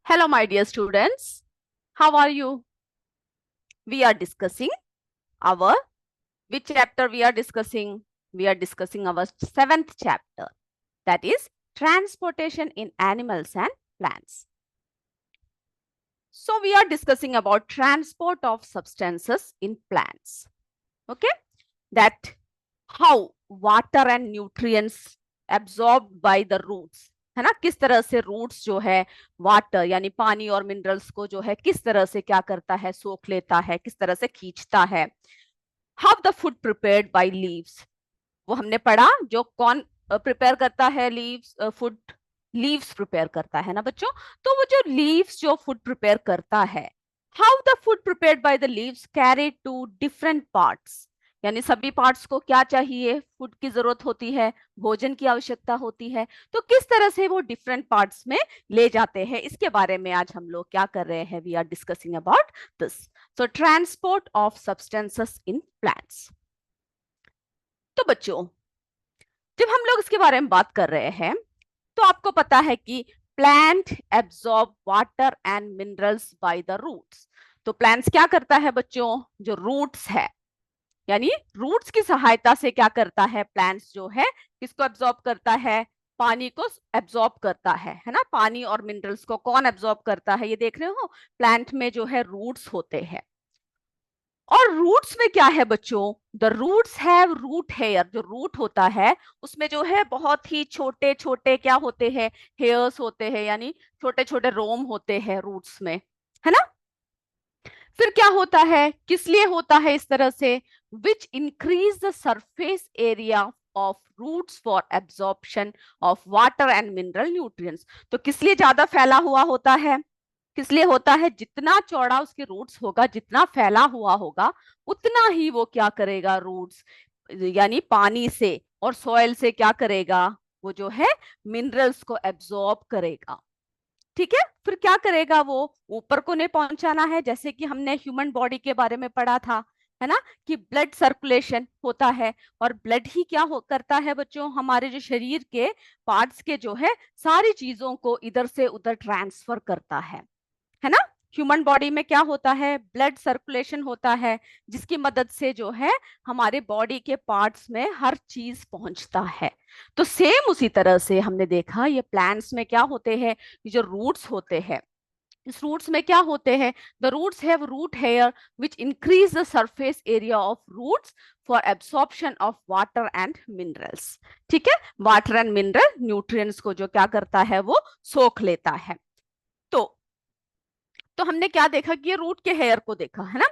Hello, my dear students. How are you? We are discussing our which chapter we are discussing? We are discussing our seventh chapter, that is transportation in animals and plants. So we are discussing about transport of substances in plants. Okay, that how water and nutrients absorbed by the roots, है ना, किस तरह से roots जो है water यानी पानी और मिनरल्स को जो है किस तरह से क्या करता है, सोख लेता है, किस तरह से खींचता है. How the food prepared by leaves, वो हमने पढ़ा. जो कौन प्रिपेयर करता है लीव्स फूड? लीव्स प्रिपेयर करता है ना बच्चों. तो वो जो लीव्स जो फूड प्रिपेयर करता है, how the food prepared by the leaves carry to different parts, यानी सभी पार्ट्स को क्या चाहिए, फूड की जरूरत होती है, भोजन की आवश्यकता होती है. तो किस तरह से वो डिफरेंट पार्ट्स में ले जाते हैं, इसके बारे में आज हम लोग क्या कर रहे हैं. We are discussing about this. So transport of substances in plants. तो बच्चों, जब हम लोग इसके बारे में बात कर रहे हैं तो आपको पता है कि plant absorb water and minerals by the roots. तो प्लांट्स क्या करता है बच्चों, जो रूट्स है यानी रूट्स की सहायता से क्या करता है, प्लांट्स जो है किसको एब्सॉर्ब करता है, पानी को एब्सॉर्ब करता है ना. पानी और मिनरल्स को कौन एब्सॉर्ब करता है, ये देख रहे हो, प्लांट में जो है रूट्स होते हैं. और रूट्स में क्या है बच्चों, the roots have root hair. जो रूट होता है उसमें जो है बहुत ही छोटे छोटे क्या होते हैं, हेयर्स होते हैं, यानी छोटे छोटे रोम होते हैं रूट्स में, है ना. फिर क्या होता है, किस लिए होता है इस तरह से, which increase the surface area of roots for absorption of water and mineral nutrients. तो किस लिए ज्यादा फैला हुआ होता है, किस लिए होता है, जितना चौड़ा उसके रूट्स होगा, जितना फैला हुआ होगा, उतना ही वो क्या करेगा, रूट्स यानी पानी से और सॉइल से क्या करेगा, वो जो है मिनरल्स को एब्सॉर्ब करेगा. ठीक है. फिर क्या करेगा, वो ऊपर को नहीं पहुंचाना है, जैसे कि हमने ह्यूमन बॉडी के बारे में पढ़ा था, है ना, कि ब्लड सर्कुलेशन होता है. और ब्लड ही क्या करता है बच्चों, हमारे जो शरीर के पार्ट्स के जो है सारी चीजों को इधर से उधर ट्रांसफर करता है ना. ह्यूमन बॉडी में क्या होता है, ब्लड सर्कुलेशन होता है, जिसकी मदद से जो है हमारे बॉडी के पार्ट्स में हर चीज पहुंचता है. तो सेम उसी तरह से हमने देखा ये प्लांट्स में क्या होते हैं, ये जो रूट्स होते हैं, इस रूट्स में क्या होते हैं, the roots have root hair which increase the surface area of roots for absorption of water and minerals. ठीक है, वाटर एंड मिनरल न्यूट्रिएंट्स को जो क्या करता है, वो सोख लेता है. तो हमने क्या देखा कि ये रूट के हेयर को देखा, है ना.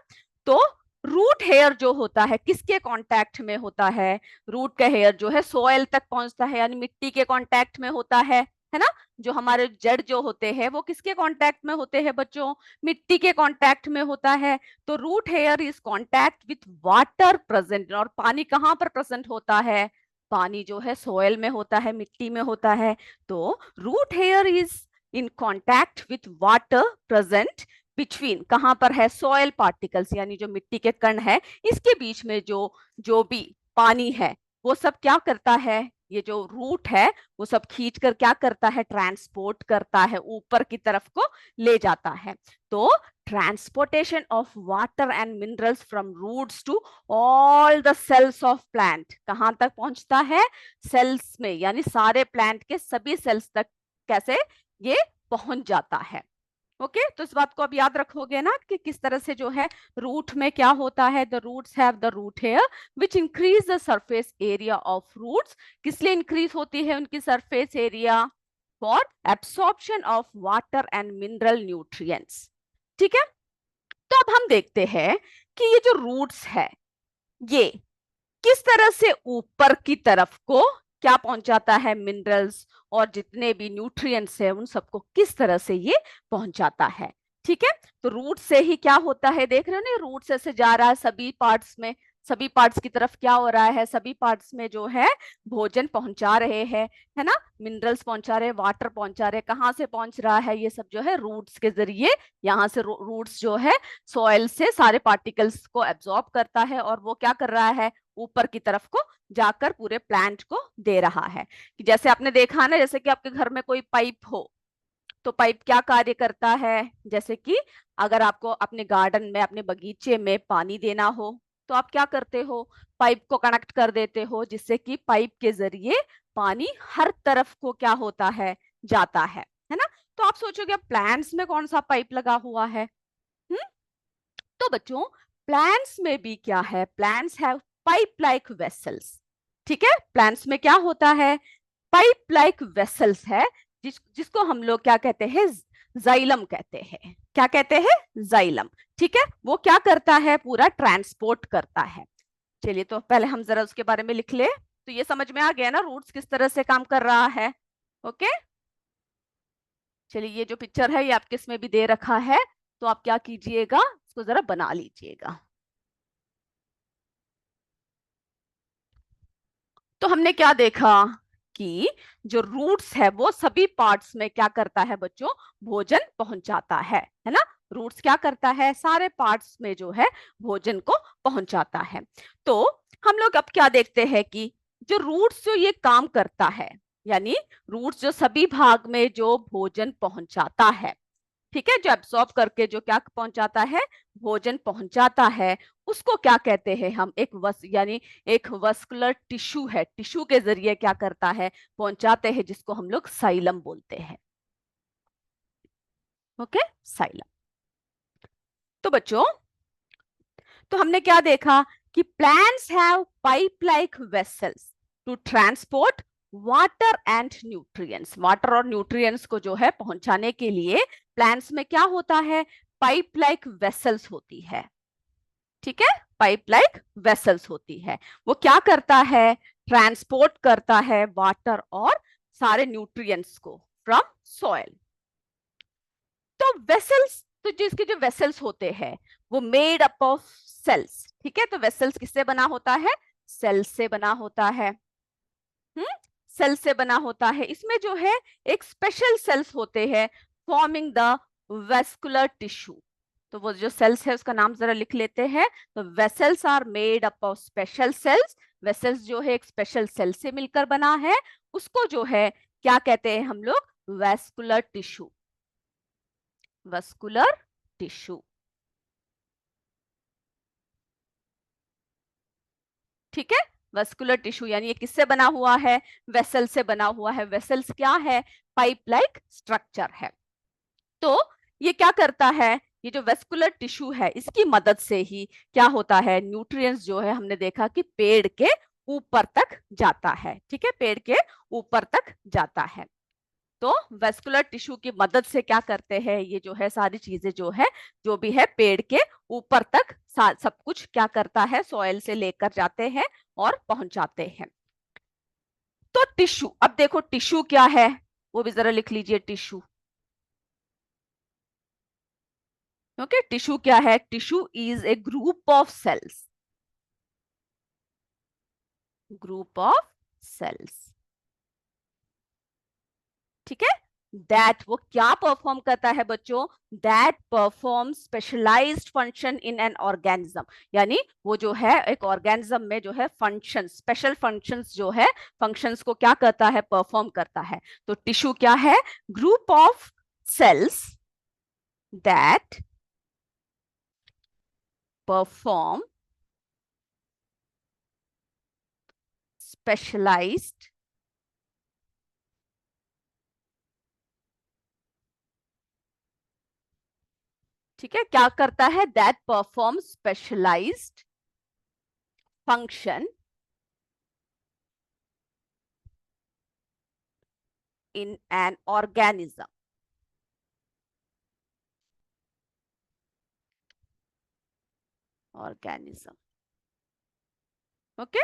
तो रूट हेयर जो होता है किसके कांटेक्ट में होता है, रूट का हेयर जो है सॉइल तक पहुंचता है, यानी मिट्टी के कांटेक्ट में होता है ना. जो हमारे जड़ जो होते हैं वो किसके कांटेक्ट में होते हैं बच्चों, मिट्टी के कांटेक्ट में होता है. तो root hair is contact with water present. और पानी कहाँ पर प्रेजेंट होता है, पानी जो है सॉइल में होता है, मिट्टी में होता है. तो root hair is in contact with water present between, कहां पर है, सॉयल पार्टिकल्स यानी जो मिट्टी के कण है, इसके बीच में जो जो भी पानी है वो सब क्या करता है, ये जो रूट है वो सब खींच कर क्या करता है, ट्रांसपोर्ट करता है, ऊपर की तरफ को ले जाता है. तो transportation of water and minerals from roots to all the cells of plant, कहां तक पहुंचता है, सेल्स में, यानी सारे प्लांट के सभी सेल्स तक कैसे ये पहुंच जाता है. ओके, तो इस बात को अब याद रखोगे ना कि किस तरह से जो है रूट में क्या होता है, the roots have the root hair which increase the surface area of roots. किस लिए इंक्रीज होती है उनकी surface area, for absorption of water and mineral nutrients. ठीक है. तो अब हम देखते हैं कि ये जो रूट्स है ये किस तरह से ऊपर की तरफ को क्या पहुंचाता है, मिनरल्स और जितने भी न्यूट्रिएंट्स है उन सबको किस तरह से ये पहुंचाता है. ठीक है. तो रूट से ही क्या होता है, देख रहे हो ना, रूट से जा रहा है सभी पार्ट्स में, सभी पार्ट्स की तरफ क्या हो रहा है, सभी पार्ट्स में जो है भोजन पहुंचा रहे हैं, है ना, मिनरल्स पहुंचा रहे हैं, वाटर पहुंचा रहे हैं. कहाँ से पहुंच रहा है, ये सब जो है रूट्स के जरिए. यहाँ से रूट्स जो है सॉइल से सारे पार्टिकल्स को एब्सॉर्ब करता है और वो क्या कर रहा है, ऊपर की तरफ को जाकर पूरे प्लांट को दे रहा है. कि जैसे आपने देखा ना, जैसे कि आपके घर में कोई पाइप हो तो पाइप क्या कार्य करता है, जैसे कि अगर आपको अपने गार्डन में, अपने बगीचे में पानी देना हो तो आप क्या करते हो, पाइप को कनेक्ट कर देते हो, जिससे कि पाइप के जरिए पानी हर तरफ को क्या होता है, जाता है ना। तो आप सोचोगे प्लांट्स में कौन सा पाइप लगा हुआ है। हम्म तो बच्चों, प्लांट्स में भी क्या है, plants have pipe like vessels. ठीक है, प्लांट्स में क्या होता है, पाइप लाइक वेसल्स है, जिसको हम लोग क्या कहते हैं, जाइलम कहते हैं। क्या कहते हैं, जाइलम। ठीक है, वो क्या करता है, पूरा ट्रांसपोर्ट करता है। चलिए, तो पहले हम जरा उसके बारे में लिख ले। तो ये समझ में आ गया ना, रूट्स किस तरह से काम कर रहा है। ओके, चलिए, ये जो पिक्चर है ये आपके इसमें भी दे रखा है, तो आप क्या कीजिएगा, इसको जरा बना लीजिएगा। तो हमने क्या देखा कि जो रूट्स है वो सभी पार्ट्स में क्या करता है बच्चों, भोजन पहुंचाता है ना। रूट्स क्या करता है, सारे पार्ट्स में जो है भोजन को पहुंचाता है। तो हम लोग अब क्या देखते हैं कि जो रूट्स जो ये काम करता है, यानी रूट्स जो सभी भाग में जो भोजन पहुंचाता है, ठीक है, जो एब्सॉर्ब करके जो क्या पहुंचाता है, भोजन पहुंचाता है, उसको क्या कहते हैं हम, यानी एक वस्कुलर टिश्यू है, टिश्यू के जरिए क्या करता है, पहुंचाते हैं, जिसको हम लोग साइलम बोलते हैं। Okay, xylem. तो बच्चों, तो हमने क्या देखा कि plants have pipe like vessels to transport water and nutrients. वाटर और न्यूट्रिएंट्स को जो है पहुंचाने के लिए प्लांट्स में क्या होता है, पाइप लाइक वेसल्स होती है। ठीक है, पाइप लाइक वेसल्स होती है। वो क्या करता है, ट्रांसपोर्ट करता है वाटर और सारे न्यूट्रिएंट्स को फ्रॉम सॉइल। तो वेसल्स, तो जिसके जो वेसल्स होते हैं वो मेड अप ऑफ सेल्स। ठीक है, तो वेसल्स किससे बना होता है, सेल्स से बना होता है। हम्म सेल से बना होता है। इसमें जो है एक स्पेशल सेल्स होते हैं फॉर्मिंग द वेस्कुलर टिश्यू। तो वो जो सेल्स है उसका नाम जरा लिख लेते हैं। तो vessels are made up of special cells. Vessels जो है एक स्पेशल सेल से मिलकर बना है, उसको जो है क्या कहते हैं हम लोग, वेस्कुलर टिश्यू। Vascular tissue. ठीक है, वेस्कुलर टिश्यू यानी ये किससे बना हुआ है, वेसल से बना हुआ है। वेसल्स क्या है, पाइप लाइक स्ट्रक्चर है। तो ये क्या करता है, ये जो वेस्कुलर टिश्यू है इसकी मदद से ही क्या होता है, न्यूट्रिएंट्स जो है हमने देखा कि पेड़ के ऊपर तक जाता है। ठीक है, पेड़ के ऊपर तक जाता है। तो वेस्कुलर टिश्यू की मदद से क्या करते हैं, ये जो है सारी चीजें जो है, जो भी है पेड़ के ऊपर तक सब कुछ क्या करता है, सॉइल से लेकर जाते हैं और पहुंचाते हैं। तो टिश्यू, अब देखो टिश्यू क्या है, वो भी जरा लिख लीजिए, टिश्यू। ओके, टिश्यू क्या है, tissue is a group of cells. Group of cells. ठीक है, दैट वो क्या परफॉर्म करता है बच्चों, that perform specialised function in an organism. यानी वो जो है एक ऑर्गेनिज्म में जो है फंक्शन, स्पेशल फंक्शंस जो है, फंक्शंस को क्या करता है, परफॉर्म करता है। तो टिश्यू क्या है, group of cells that perform specialised ठीक है, क्या करता है, that perform specialised function in an organism. Organism. Okay,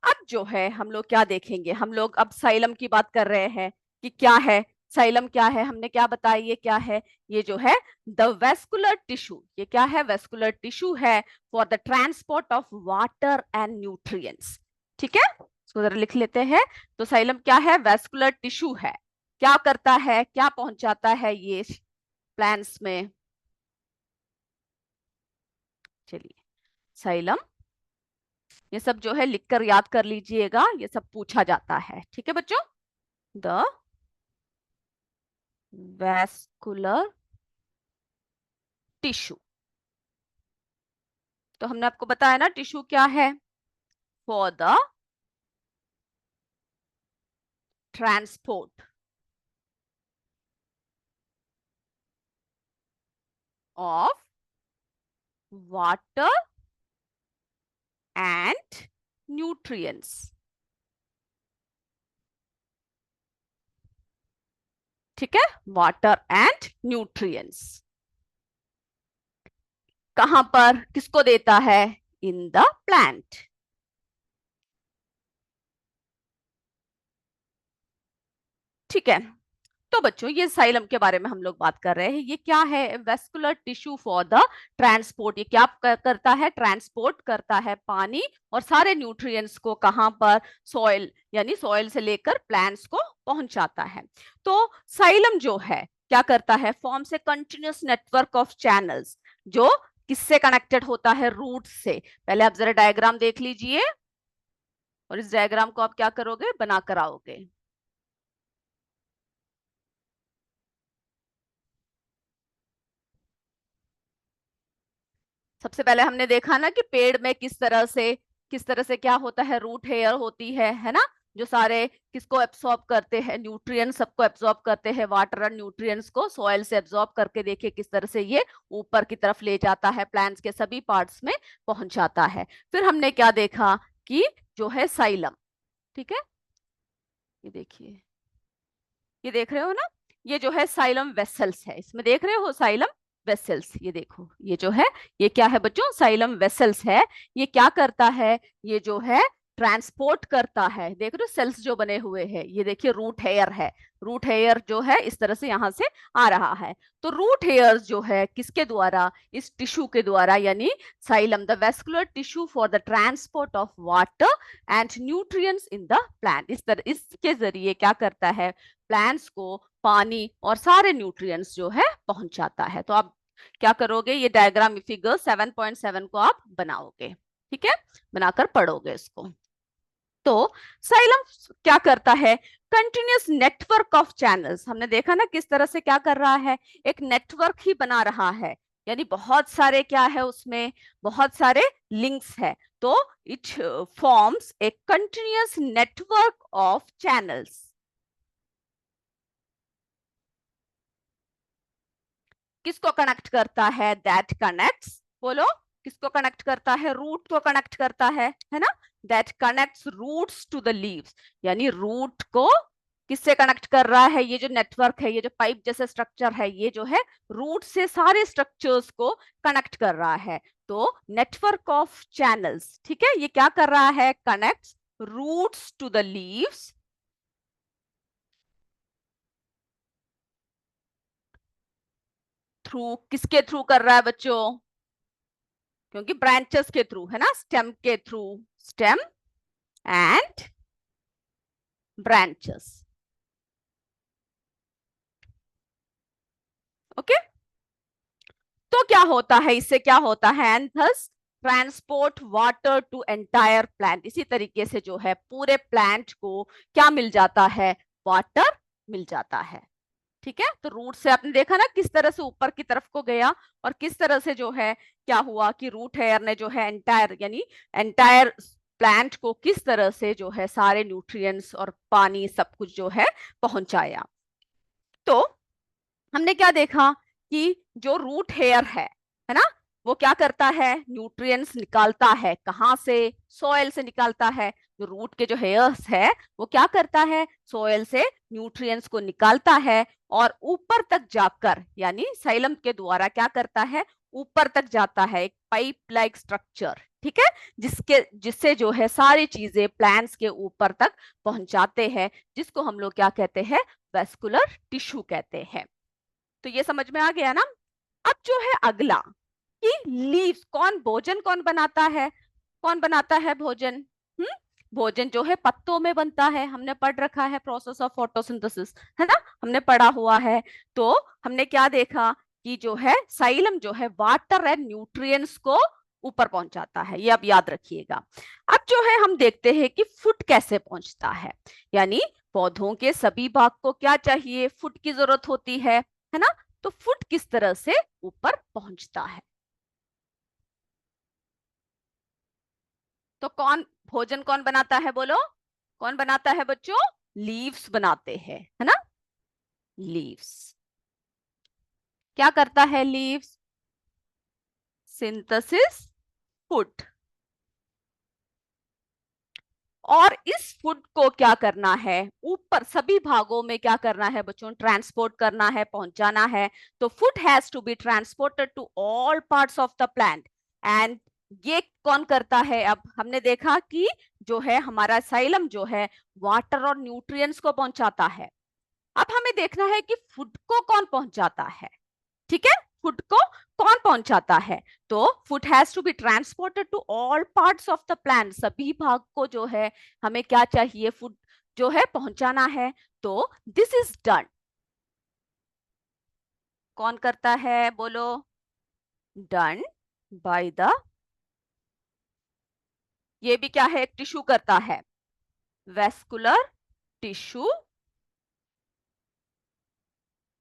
अब जो है हम लोग क्या देखेंगे, हम लोग अब साइलम की बात कर रहे हैं कि क्या है, साइलम क्या है, हमने क्या बताया, ये क्या है, ये जो है द वेस्कुलर टिश्यू। ये क्या है, वेस्कुलर टिश्यू है for the transport of water and nutrients. ठीक है, इसको जरा लिख लेते हैं। तो साइलम क्या है, वेस्कुलर टिश्यू है, क्या करता है, क्या पहुंचाता है ये प्लांट्स में। चलिए, साइलम, ये सब जो है लिखकर याद कर लीजिएगा, ये सब पूछा जाता है। ठीक है बच्चों, द वैस्कुलर टिश्यू। तो हमने आपको बताया ना टिश्यू क्या है, for the transport of water and nutrients. ठीक है, वाटर एंड न्यूट्रिएंट्स कहां पर किसको देता है, इन द प्लांट। ठीक है, तो बच्चों ये साइलम के बारे में हम लोग बात कर रहे हैं। ये क्या है, vascular tissue for the transport. ये क्या करता है, ट्रांसपोर्ट करता है पानी और सारे न्यूट्रिएंट्स को कहां पर, सॉइल, यानी सॉइल से लेकर प्लांट्स को पहुंचाता है। तो साइलम जो है क्या करता है, forms a continuous network of channels, जो किससे कनेक्टेड होता है, रूट से। पहले आप जरा डायग्राम देख लीजिए और इस डायग्राम को आप क्या करोगे, बना कर आओगे। सबसे पहले हमने देखा ना कि पेड़ में किस तरह से क्या होता है, रूट हेयर होती है ना, जो सारे किसको एब्सॉर्ब करते हैं, न्यूट्रिएंट्स सबको एब्सॉर्ब करते हैं, वाटर और न्यूट्रिएंट्स को सॉइल से एब्सॉर्ब करके देखिए किस तरह से ये ऊपर की तरफ ले जाता है, प्लांट्स के सभी पार्ट्स में पहुंचाता है। फिर हमने क्या देखा कि जो है साइलम, ठीक है, ये देखिए, ये देख रहे हो ना, ये जो है साइलम वेसल्स है, इसमें देख रहे हो साइलम वेसल्स, ये देखो, ये जो है ये क्या है बच्चों, साइलम वेसल्स है। ये क्या करता है, ये जो है ट्रांसपोर्ट करता है, देख रहे हो सेल्स जो बने हुए हैं, ये देखिए रूट हेयर है, रूट हेयर जो है इस तरह से यहां से आ रहा है। तो रूट हेयर जो है किसके द्वारा, इस टिश्यू के द्वारा, यानी xylem the vascular tissue for the transport of water and nutrients in the plant, इस तरह इसके जरिए क्या करता है, प्लांट्स को पानी और सारे न्यूट्रिएंट्स जो है पहुंचाता है। तो आप क्या करोगे, ये डायग्राम फिगर 7.7 को आप बनाओगे, ठीक है, बनाकर पढ़ोगे इसको। तो साइलम क्या करता है, कंटिन्यूअस नेटवर्क ऑफ चैनल्स, हमने देखा ना किस तरह से क्या कर रहा है, एक नेटवर्क ही बना रहा है, यानी बहुत सारे क्या है उसमें, बहुत सारे लिंक्स है। तो it forms a continuous network of channels. किसको कनेक्ट करता है, दैट कनेक्ट्स, बोलो, किसको कनेक्ट करता है, रूट को कनेक्ट करता है ना, that connects roots to the leaves, यानी रूट को किससे कनेक्ट कर रहा है, ये जो नेटवर्क है, ये जो पाइप जैसे स्ट्रक्चर है, ये जो है रूट से सारे स्ट्रक्चर्स को कनेक्ट कर रहा है। तो नेटवर्क ऑफ चैनल्स, ठीक है, ये क्या कर रहा है, connects roots to the leaves, through, किसके थ्रू कर रहा है बच्चों, क्योंकि ब्रांचेस के थ्रू है ना, स्टेम के through, stem and branches. Okay, तो क्या होता है, इससे क्या होता है, and thus transport water to entire plant, इसी तरीके से जो है पूरे प्लांट को क्या मिल जाता है, वाटर मिल जाता है। ठीक है, तो रूट से आपने देखा ना किस तरह से ऊपर की तरफ को गया, और किस तरह से जो है क्या हुआ कि रूट हेयर ने जो है एंटायर, यानी एंटायर प्लांट को किस तरह से जो है सारे न्यूट्रिएंट्स और पानी सब कुछ जो है पहुंचाया। तो हमने क्या देखा कि जो रूट हेयर है ना, वो क्या करता है, न्यूट्रिएंट्स निकालता है, कहाँ से, सॉइल से निकालता है। जो रूट के जो हेयर्स है वो क्या करता है, सॉइल से न्यूट्रिएंट्स को निकालता है और ऊपर तक जाकर, यानी साइलम के द्वारा क्या करता है, ऊपर तक जाता है, एक पाइप लाइक स्ट्रक्चर, ठीक है, जिससे जो है सारी चीजें प्लांट्स के ऊपर तक पहुंचाते हैं, जिसको हम लोग क्या कहते हैं, वेस्कुलर टिश्यू कहते हैं। तो ये समझ में आ गया ना। अब जो है अगला कि लीव्स, कौन भोजन कौन बनाता है, कौन बनाता है भोजन, भोजन जो है पत्तों में बनता है, हमने पढ़ रखा है प्रोसेस ऑफ फोटोसिंथेसिस, है ना, हमने पढ़ा हुआ है। तो हमने क्या देखा कि जो है साइलम जो है वाटर एंड न्यूट्रिएंट्स को ऊपर पहुंचाता है, ये अब याद रखिएगा। अब जो है हम देखते हैं कि फूड कैसे पहुंचता है, यानी पौधों के सभी भाग को क्या चाहिए, फुट की जरूरत होती है ना। तो फुट किस तरह से ऊपर पहुंचता है। तो कौन भोजन कौन बनाता है, बोलो कौन बनाता है बच्चों, लीव्स बनाते हैं, है ना। लीव्स क्या करता है, लीव्स सिंथेसिस फूड। और इस फूड को क्या करना है, ऊपर सभी भागों में क्या करना है बच्चों, ट्रांसपोर्ट करना है, पहुंचाना है। तो food has to be transported to all parts of the plant. And ये कौन करता है, अब हमने देखा कि जो है हमारा साइलम जो है वाटर और न्यूट्रिएंट्स को पहुंचाता है। अब हमें देखना है कि फूड को कौन पहुंचाता है, ठीक है। फूड को कौन पहुंचाता है, तो food has to be transported to all parts of the plant. सभी भाग को जो है हमें क्या चाहिए, फूड जो है पहुंचाना है। तो दिस इज डन, कौन करता है बोलो, डन बाय द, ये भी क्या है, टिश्यू करता है, vascular tissue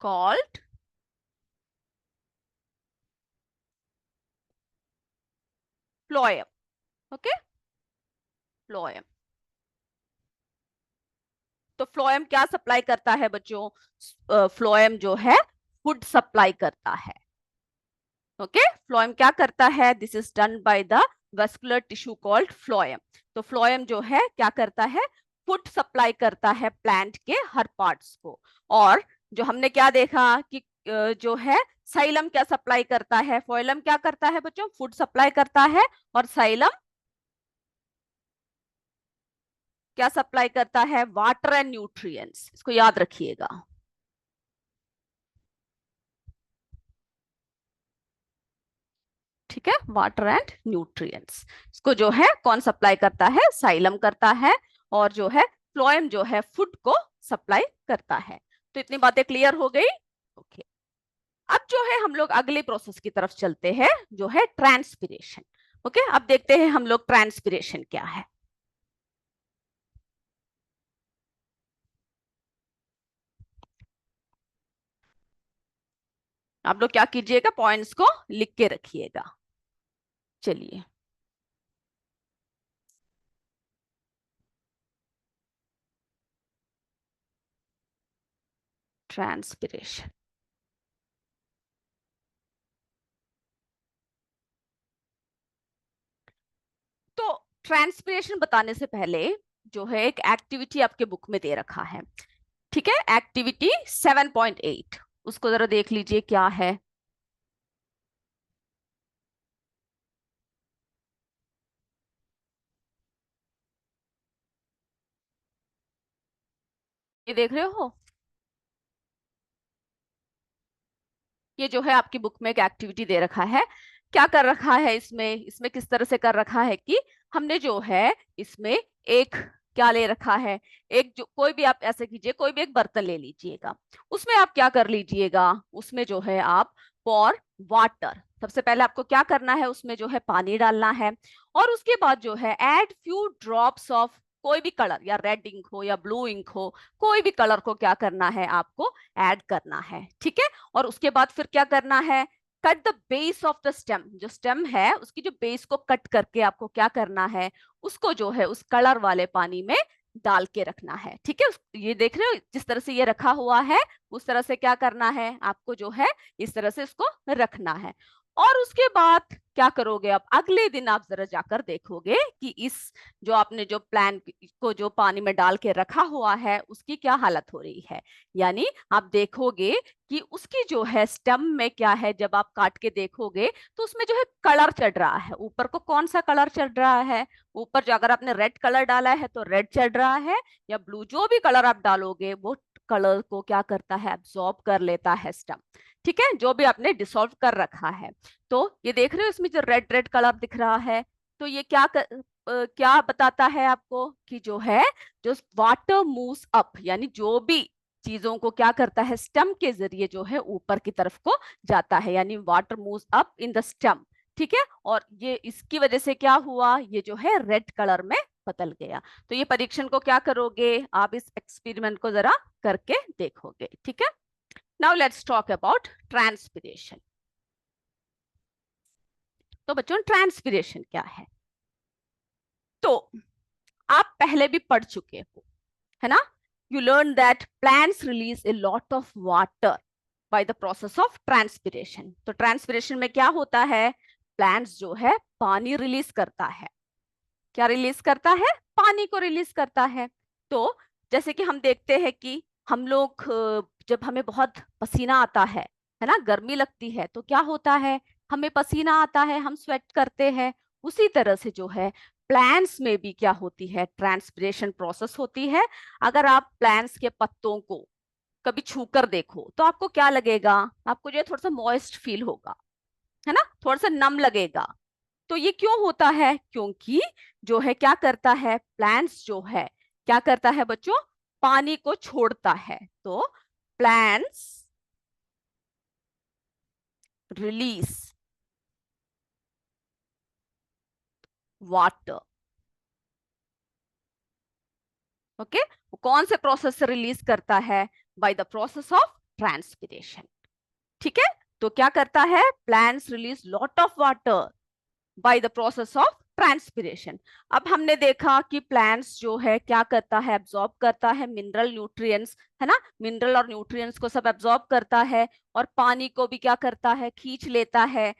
called phloem. Okay, phloem. तो फ्लोएम क्या सप्लाई करता है बच्चों, फ्लोएम जो है फूड सप्लाई करता है। ओके, फ्लोएम क्या करता है, this is done by the vascular tissue called phloem. तो फ्लोएम जो है क्या करता है, फूड सप्लाई करता है प्लांट के हर पार्ट्स को। और जो हमने क्या देखा कि जो है साइलम क्या सप्लाई करता है, फोइलम क्या करता है बच्चों, फूड सप्लाई करता है। और साइलम क्या सप्लाई करता है, वाटर एंड न्यूट्रिएंट्स, इसको याद रखिएगा। ठीक है, वाटर एंड न्यूट्रिएंट्स, इसको जो है कौन सप्लाई करता है, साइलम करता है। और जो है फ्लोएम जो है फूड को सप्लाई करता है। तो इतनी बातें क्लियर हो गई। ओके, अब जो है हम लोग अगले प्रोसेस की तरफ चलते हैं, जो है ट्रांसपिरेशन। ओके, अब देखते हैं हम लोग ट्रांसपिरेशन क्या है। आप लोग क्या कीजिएगा, पॉइंट्स को लिख के रखिएगा। चलिए, ट्रांसपिरेशन। तो ट्रांसपिरेशन बताने से पहले जो है एक एक्टिविटी आपके बुक में दे रखा है, ठीक है। एक्टिविटी 7.8, उसको जरा देख लीजिए क्या है। ये देख रहे हो, ये जो है आपकी बुक में एक एक्टिविटी दे रखा है। क्या कर रखा है इसमें, इसमें किस तरह से कर रखा है कि हमने जो है इसमें एक क्या ले रखा है, एक जो कोई भी आप ऐसे कीजिए, कोई भी एक बर्तन ले लीजिएगा। उसमें आप क्या कर लीजिएगा, उसमें जो है आप पॉर वाटर, सबसे पहले आपको क्या करना है, उसमें जो है पानी डालना है। और उसके बाद जो है ऐड फ्यू ड्रॉप्स ऑफ कोई भी कलर, या रेड इंक हो या ब्लू इंक हो, कोई भी कलर को क्या करना है आपको ऐड करना है, ठीक है। और उसके बाद फिर क्या करना है, cut the base of the stem, जो स्टेम है उसकी जो बेस को कट करके आपको क्या करना है, उसको जो है उस कलर वाले पानी में डाल के रखना है, ठीक है। ये देख रहे हो जिस तरह से ये रखा हुआ है, उस तरह से क्या करना है आपको, जो है इस तरह से इसको रखना है। और उसके बाद क्या करोगे, अब अगले दिन आप जरा जाकर देखोगे कि इस जो आपने जो प्लान को जो पानी में डाल के रखा हुआ है उसकी क्या हालत हो रही है। यानी आप देखोगे कि उसकी जो है स्टेम में क्या है, जब आप काट के देखोगे तो उसमें जो है कलर चढ़ रहा है। ऊपर को कौन सा कलर चढ़ रहा है, ऊपर जो अगर आपने रेड कलर डाला है तो रेड चढ़ रहा है, या ब्लू, जो भी कलर आप डालोगे वो कलर को क्या करता है, एब्जॉर्ब कर लेता है स्टेम, ठीक है, जो भी आपने डिसॉल्व कर रखा है। तो ये देख रहे हो इसमें जो रेड रेड कलर दिख रहा है, तो ये क्या बताता है आपको कि जो है जो वाटर मूव्स अप, यानी जो भी चीजों को क्या करता है स्टेम के जरिए जो है ऊपर की तरफ को जाता है, यानी water moves up in the stem, ठीक है। और ये इसकी वजह से क्या हुआ, ये जो है रेड कलर में बदल गया। तो ये परीक्षण को क्या करोगे आप, इस एक्सपेरिमेंट को जरा करके देखोगे, ठीक है। Now let's talk about transpiration. तो बच्चों ट्रांसपिरेशन क्या तो आप पहले भी पढ़ चुके हो, है ना। You learn that plants release a lot of water by the process of transpiration. तो ट्रांसपिरेशन में क्या होता है, प्लांट्स जो है पानी रिलीज करता है। क्या रिलीज करता है, पानी को रिलीज करता है। तो जैसे कि हम देखते हैं कि हम लोग जब हमें बहुत पसीना आता है ना, गर्मी लगती है तो क्या होता है, हमें पसीना आता है, हम स्वेट करते हैं। उसी तरह से जो है प्लांट्स में भी क्या होती है, ट्रांसपिरेशन प्रोसेस होती है। अगर आप प्लांट्स के पत्तों को कभी छूकर देखो तो आपको क्या लगेगा, आपको जो है थोड़ा सा मॉइस्ट फील होगा, है ना, थोड़ा सा नम लगेगा। तो ये क्यों होता है, क्योंकि जो है क्या करता है, प्लांट्स जो है क्या करता है बच्चों, पानी को छोड़ता है। तो प्लांट्स रिलीज वाटर। ओके, वो कौन से प्रोसेस से रिलीज करता है, by the process of transpiration. ठीक है, तो क्या करता है, plants release lot of water by the process of transpiration. अब हमने देखा कि प्लांट्स जो है क्या करता है, एब्जॉर्ब करता है मिनरल न्यूट्रिएंट्स, है ना, मिनरल और न्यूट्रिएंट्स को सब एब्जॉर्ब करता है, और पानी को भी क्या करता है, खींच लेता है।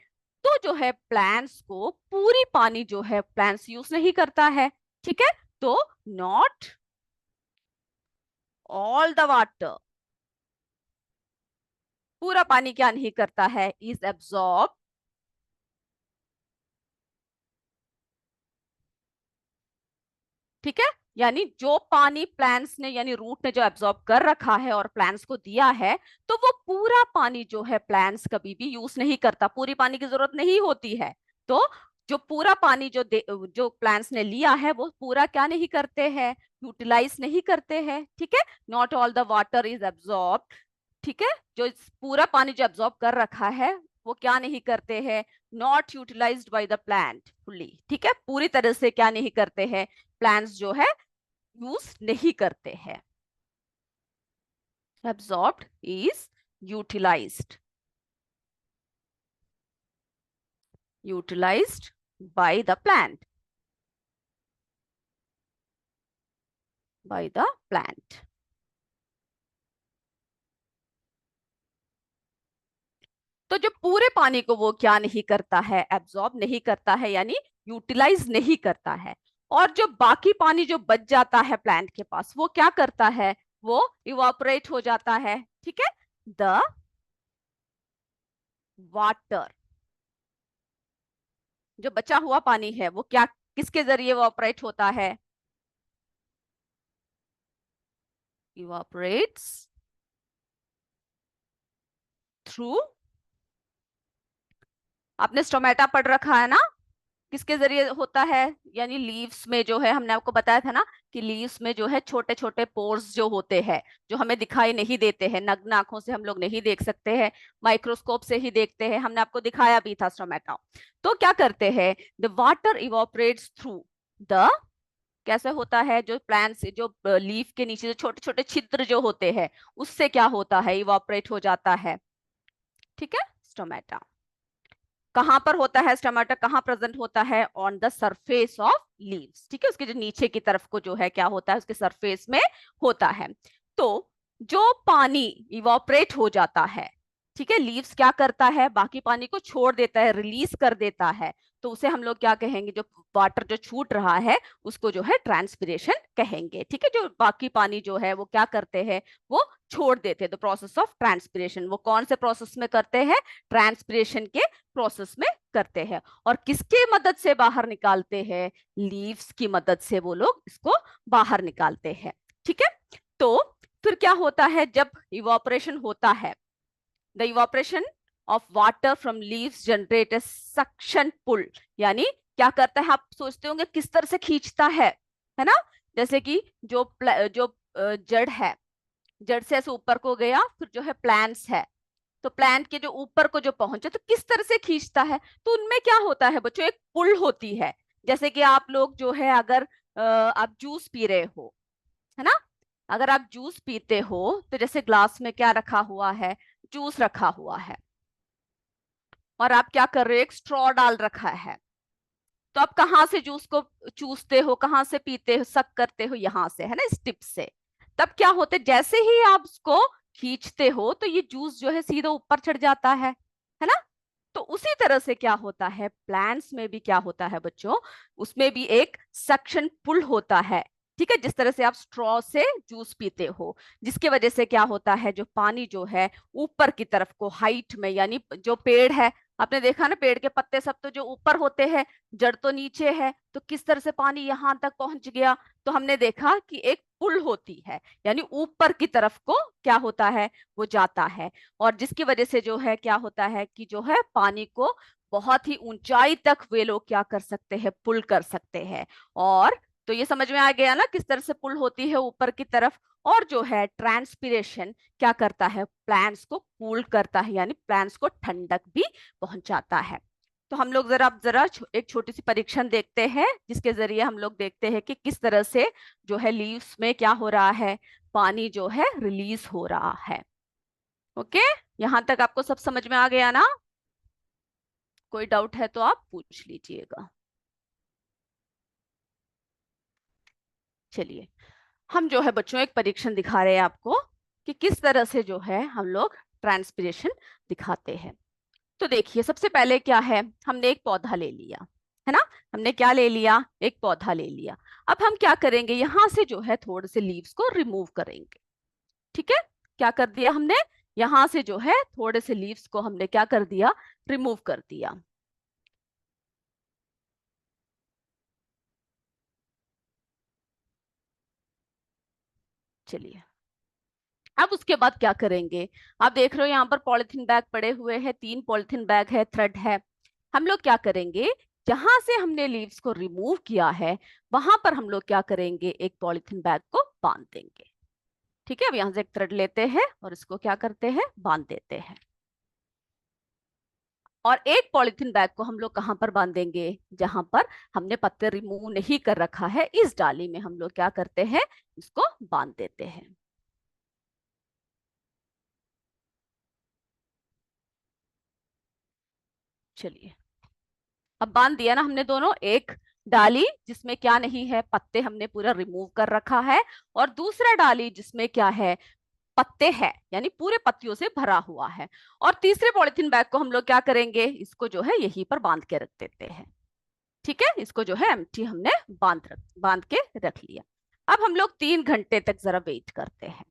तो जो है प्लांट्स को पूरी पानी जो है प्लांट्स यूज नहीं करता है, ठीक है। तो नॉट ऑल द वाटर, पूरा पानी क्या नहीं करता है, इज एब्जॉर्ब, ठीक है। यानी जो पानी प्लांट्स ने यानी रूट ने जो एब्जॉर्ब कर रखा है और प्लांट्स को दिया है, तो वो पूरा पानी जो है प्लांट्स कभी भी यूज नहीं करता, पूरी पानी की जरूरत नहीं होती है। तो जो पूरा पानी जो प्लांट्स ने लिया है वो पूरा क्या नहीं करते हैं, यूटिलाइज नहीं करते हैं, ठीक है। Not all the water is absorb, ठीक है। जो पूरा पानी जो एब्जॉर्ब कर रखा है वो क्या नहीं करते हैं, not utilised by the plant fully, ठीक है, पूरी तरह से क्या नहीं करते हैं, प्लांट्स जो है यूज नहीं करते हैं। Absorbed is utilised, utilised by the plant, by the plant. तो जो पूरे पानी को वो क्या नहीं करता है, एब्जॉर्ब नहीं करता है, यानी यूटिलाइज नहीं करता है। और जो बाकी पानी जो बच जाता है प्लांट के पास वो क्या करता है, वो इवापोरेट हो जाता है, ठीक है। द वाटर, जो बचा हुआ पानी है वो क्या, किसके जरिए इवापोरेट होता है, इवापोरेट्स थ्रू, आपने स्टोमेटा पढ़ रखा है ना, किसके जरिए होता है, यानी लीव्स में जो है, हमने आपको बताया था ना कि लीव्स में जो है छोटे छोटे पोर्स जो होते हैं, जो हमें दिखाई नहीं देते हैं, नग्न आंखों से हम लोग नहीं देख सकते हैं, माइक्रोस्कोप से ही देखते हैं, हमने आपको दिखाया भी था स्टोमेटा। तो क्या करते हैं, द वाटर इवापोरेट्स थ्रू द, कैसे होता है, जो प्लांट से जो लीफ के नीचे जो छोटे छोटे छिद्र जो होते हैं उससे क्या होता है, इवापोरेट हो जाता है, ठीक है। स्टोमेटा कहां पर होता है, टमाटर कहाँ प्रेजेंट होता है, on the surface of leaves, ठीक है, उसके जो नीचे की तरफ को जो है क्या होता है, उसके सरफेस में होता है। तो जो पानी इवापोरेट हो जाता है, ठीक है, लीव्स क्या करता है, बाकी पानी को छोड़ देता है, रिलीज कर देता है। तो उसे हम लोग क्या कहेंगे, जो वाटर जो छूट रहा है उसको जो है ट्रांसपिरेशन कहेंगे, ठीक है। जो बाकी पानी जो है वो क्या करते हैं, वो छोड़ देते हैं, द प्रोसेस ऑफ ट्रांसपिरेशन। वो कौन से प्रोसेस में करते हैं, ट्रांसपिरेशन के प्रोसेस में करते हैं। और किसके मदद से बाहर निकालते हैं, लीव्स की मदद से वो लोग इसको बाहर निकालते हैं, ठीक है। तो फिर क्या होता है, जब इवापोरेशन होता है, the evaporation of water from leaves generate a suction pull, यानी क्या करता है, आप सोचते होंगे किस तरह से खींचता है ना, जैसे कि जो जड़ है, जड़ से ऐसे ऊपर को गया, फिर जो है प्लांट्स है, तो प्लांट के जो ऊपर को जो पहुंचे तो किस तरह से खींचता है, तो उनमें क्या होता है बच्चों, एक पुल होती है। जैसे कि आप लोग जो है अगर आप जूस पी रहे हो, है ना। अगर आप जूस पीते हो तो जैसे ग्लास में क्या रखा हुआ है, जूस रखा हुआ है, और आप क्या कर रहे हो, एक स्ट्रॉ डाल रखा है। तो आप कहाँ से जूस को चूसते हो, कहाँ से पीते हो, सक करते हो, यहाँ से, है ना, इस टिप से। तब क्या होते, जैसे ही आप उसको खींचते हो तो ये जूस जो है सीधा ऊपर चढ़ जाता है ना। तो उसी तरह से क्या होता है, प्लांट्स में भी क्या होता है बच्चों, उसमें भी एक सक्शन पुल होता है। ठीक है, जिस तरह से आप स्ट्रॉ से जूस पीते हो, जिसकी वजह से क्या होता है, जो पानी जो है ऊपर की तरफ को हाइट में, यानी जो पेड़ है, आपने देखा ना, पेड़ के पत्ते सब तो जो ऊपर होते हैं, जड़ तो नीचे है, तो किस तरह से पानी यहां तक पहुंच गया। तो हमने देखा कि एक पुल होती है, यानी ऊपर की तरफ को क्या होता है, वो जाता है। और जिसकी वजह से जो है क्या होता है कि जो है पानी को बहुत ही ऊंचाई तक वे लोग क्या कर सकते हैं, पुल कर सकते हैं। और तो ये समझ में आ गया ना किस तरह से पुल होती है ऊपर की तरफ। और जो है ट्रांसपिरेशन क्या करता है, प्लांट्स को कूल करता है, यानी प्लांट्स को ठंडक भी पहुंचाता है। तो हम लोग जरा एक छोटी सी परीक्षण देखते हैं, जिसके जरिए हम लोग देखते हैं कि किस तरह से जो है लीव्स में क्या हो रहा है, पानी जो है रिलीज हो रहा है। ओके, यहां तक आपको सब समझ में आ गया ना। कोई डाउट है तो आप पूछ लीजिएगा। चलिए, हम जो है बच्चों एक परीक्षण दिखा रहे हैं आपको कि किस तरह से जो है हम लोग ट्रांसपिरेशन दिखाते हैं। तो देखिए, सबसे पहले क्या है, हमने एक पौधा ले लिया, है ना। हमने क्या ले लिया, एक पौधा ले लिया। अब हम क्या करेंगे, यहां से जो है थोड़े से लीव्स को रिमूव करेंगे। ठीक है, क्या कर दिया हमने, यहां से जो है थोड़े से लीव्स को हमने क्या कर दिया, रिमूव कर दिया। चलिए, अब उसके बाद क्या करेंगे, आप देख रहे हो यहाँ पर पॉलिथीन बैग पड़े हुए हैं, 3 पॉलिथीन बैग है, थ्रेड है। हम लोग क्या करेंगे, जहां से हमने लीव्स को रिमूव किया है, वहां पर हम लोग क्या करेंगे, एक पॉलिथीन बैग को बांध देंगे। ठीक है, अब यहां से एक थ्रेड लेते हैं और इसको क्या करते हैं, बांध देते हैं। और एक पॉलिथीन बैग को हम लोग कहां पर बांधेंगे, जहां पर हमने पत्ते रिमूव नहीं कर रखा है, इस डाली में हम लोग क्या करते हैं, इसको बांध देते हैं। चलिए, अब बांध दिया ना हमने दोनों, एक डाली जिसमें क्या नहीं है, पत्ते हमने पूरा रिमूव कर रखा है, और दूसरा डाली जिसमें क्या है, पत्ते हैं, यानी पूरे पत्तियों से भरा हुआ है। और तीसरे पॉलिथीन बैग को हम लोग क्या करेंगे, इसको जो है यहीं पर बांध के रख देते हैं। ठीक है, इसको जो है एम्प्टी हमने बांध के रख लिया। अब हम लोग 3 घंटे तक जरा वेट करते हैं।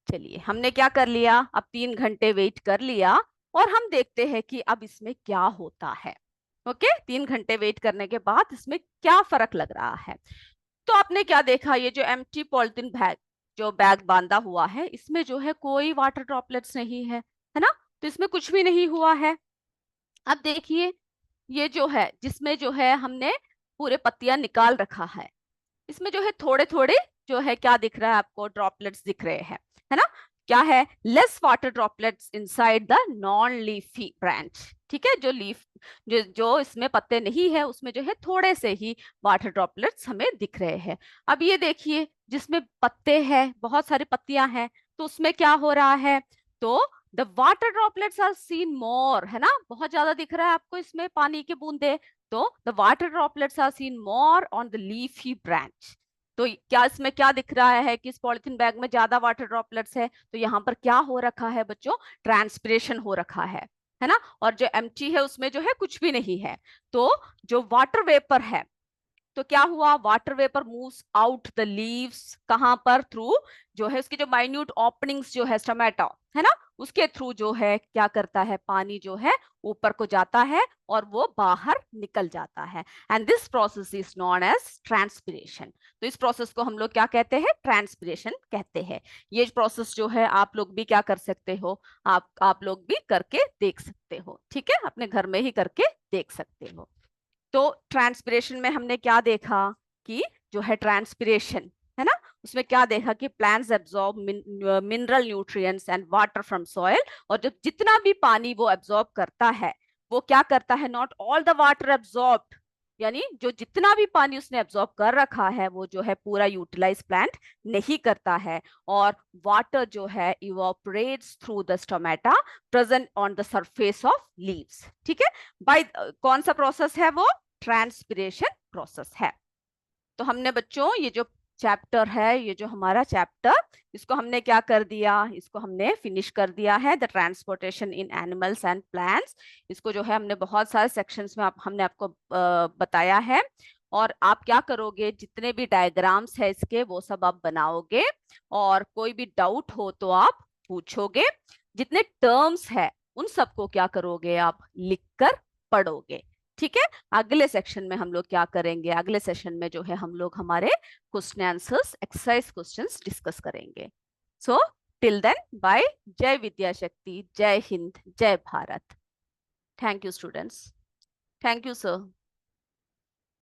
चलिए, हमने क्या कर लिया, अब 3 घंटे वेट कर लिया, और हम देखते हैं कि अब इसमें क्या होता है। ओके, 3 घंटे वेट करने के बाद इसमें क्या फर्क लग रहा है। तो आपने क्या देखा, ये जो एम्प्टी पॉलिथीन बैग, जो बैग बांधा हुआ है, इसमें जो है कोई वाटर ड्रॉपलेट्स नहीं है ना। तो इसमें कुछ भी नहीं हुआ है। अब देखिए, ये जो है जिसमें जो है हमने पूरे पत्तियां निकाल रखा है, इसमें जो है थोड़े थोड़े जो है क्या दिख रहा है आपको, ड्रॉपलेट्स दिख रहे हैं, है ना। क्या है, less water droplets inside the non leafy branch. ठीक है, जो लीफ, जो इसमें पत्ते नहीं है, उसमें जो है थोड़े से ही वाटर ड्रॉपलेट्स हमें दिख रहे हैं। अब ये देखिए, जिसमें पत्ते हैं, बहुत सारी पत्तियां हैं, तो उसमें क्या हो रहा है, तो the water droplets are seen more, है ना, बहुत ज्यादा दिख रहा है आपको इसमें पानी के बूंदे। तो the water droplets are seen more on the leafy branch. तो क्या इसमें क्या दिख रहा है कि इस पॉलिथीन बैग में ज्यादा वाटर ड्रॉपलेट्स है, तो यहाँ पर क्या हो रखा है बच्चों, ट्रांसपिरेशन हो रखा है ना। और जो एम्प्टी है उसमें जो है कुछ भी नहीं है। तो जो वाटर वेपर है, तो क्या हुआ, water vapour moves out the leaves, कहां पर, थ्रू जो है उसकी जो माइन्यूट ओपनिंग्स जो है स्टोमेटा, है ना, उसके थ्रू जो है क्या करता है, पानी जो है ऊपर को जाता है और वो बाहर निकल जाता है। And this process is known as transpiration. तो इस प्रोसेस को हम लोग क्या कहते हैं, ट्रांसपिरेशन कहते हैं। ये प्रोसेस जो है आप लोग भी क्या कर सकते हो, आप लोग भी करके देख सकते हो। ठीक है, अपने घर में ही करके देख सकते हो। तो ट्रांसपिरेशन में हमने क्या देखा कि जो है ट्रांसपिरेशन, है ना, उसमें क्या देखा कि plants absorb mineral nutrients and water from soil. और जो जितना भी पानी वो एब्जॉर्ब करता है, वो क्या करता है, not all the water absorbed, यानी जो जितना भी पानी उसने एब्जॉर्ब कर रखा है वो जो है पूरा यूटिलाइज प्लांट नहीं करता है, और वाटर जो है evaporates through the stomata present on the surface of leaves. ठीक है, बाय कौन सा प्रोसेस है वो? ट्रांसपिरेशन प्रोसेस है। तो हमने बच्चों ये जो चैप्टर है, ये जो हमारा चैप्टर, इसको हमने क्या कर दिया, इसको हमने फिनिश कर दिया है, the transportation in animals and plants. इसको जो है हमने बहुत सारे सेक्शंस में हमने आपको बताया है। और आप क्या करोगे, जितने भी डायग्राम्स है इसके वो सब आप बनाओगे, और कोई भी डाउट हो तो आप पूछोगे। जितने टर्म्स है उन सबको क्या करोगे, आप लिखकर पढ़ोगे। ठीक है, अगले सेक्शन में हम लोग क्या करेंगे, अगले सेशन में जो है हम लोग हमारे question answers, exercise questions discuss करेंगे। So till then, bye. जय विद्या शक्ति, जय हिंद, जय Bharat. Thank you students. Thank you sir.